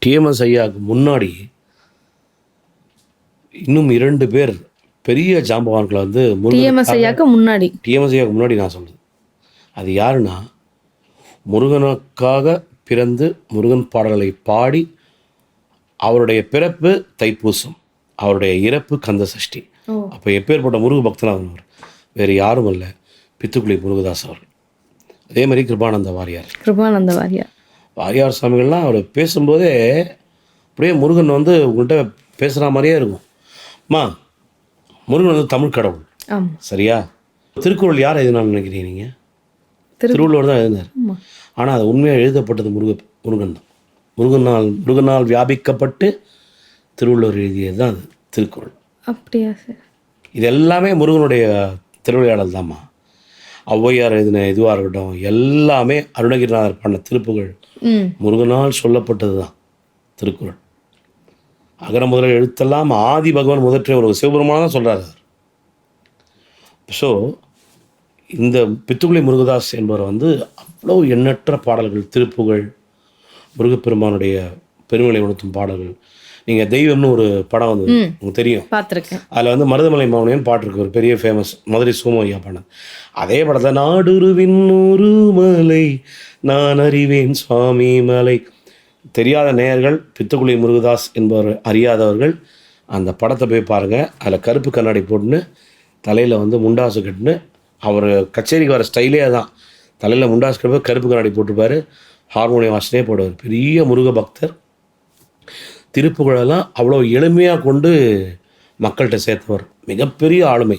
TMS ஐயாவுக்கு முன்னாடி இன்னும் 2 பேர் பெரிய ஜாம்பவான்களை வந்து டிஎம்எஸ் ஐயாவுக்கு முன்னாடி டிஎம்எஸ் ஐயாவுக்கு முன்னாடி நான் சொல்கிறது அது யாருன்னா, முருகனுக்காக பிறந்து முருகன் பாடல்களை பாடி அவருடைய பிறப்பு தைப்பூசம், அவருடைய இறப்பு கந்த சஷ்டி. அப்போ எப்பேற்பட்ட முருக பக்தனாக வேறு யாரும் இல்லை, பித்துக்குளி முருகதாஸ் அவர்கள். அதே மாதிரி கிருபானந்த வாரியார் வாரியார் சாமிகள்லாம் அவர் பேசும்போதே அப்படியே முருகன் வந்து உங்கள்கிட்ட பேசுகிற மாதிரியே இருக்கும். அம்மா, முருகன் வந்து தமிழ் கடவுள், சரியா? திருக்குறள் யார் எழுதினான்னு நினைக்கிறீங்க நீங்கள்? திருவள்ளுவர் தான் எழுதினார். ஆனால் அது உண்மையாக எழுதப்பட்டது முருகன் தான். முருகனால் வியாபிக்கப்பட்டு திருவள்ளுவர் எழுதியது தான் அது திருக்குறள். அப்படியா சார்? இது எல்லாமே முருகனுடைய திருவிளையாடல் தான்மா. ஔவையார் எழுதின இதுவாக இருக்கட்டும், எல்லாமே அருணகிரிநாதர் பண்ண திருப்புகழ் முருகனால் சொல்லப்பட்டது தான் திருக்குறள். அகர முதல எழுத்தெல்லாம் ஆதி பகவான் முதற்றே ஒரு சிவபெருமான் தான் சொல்கிறார். ஸோ இந்த பித்துக்குளி முருகதாஸ் என்பவர் வந்து அவ்வளோ எண்ணற்ற பாடல்கள், திருப்புகழ், முருகப்பெருமானுடைய பெருமைகளை உணர்த்தும் பாடல்கள். நீங்கள் தெய்வம்னு ஒரு படம் வந்து உங்களுக்கு தெரியும், பார்த்துருக்கேன். அதில் வந்து மருதமலை மாமனியன் பாட்டு இருக்கு, ஒரு பெரிய ஃபேமஸ் மதுரை சோமு ஐயா பாடினது. அதே படத்தில் நாடுருவின் ஒரு மலை நான் அறிவேன் சுவாமி மலை. தெரியாத நேயர்கள், பித்துக்குளி முருகதாஸ் என்பவர் அறியாதவர்கள் அந்த படத்தை போய் பாருங்கள். அதில் கருப்பு கண்ணாடி போட்டுன்னு தலையில் வந்து முண்டாசு கட்டுன்னு, அவர் கச்சேரிக்கு வர ஸ்டைலே தான், தலையில் முண்டாசு கட்டு கருப்பு கண்ணாடி போட்டுப்பார், ஹார்மோனியம் வாசனே போடுவார். பெரிய முருக பக்தர். திருப்புகழெல்லாம் அவ்வளோ எளிமையாக கொண்டு மக்கள்கிட்ட சேர்த்தவர், மிகப்பெரிய ஆளுமை.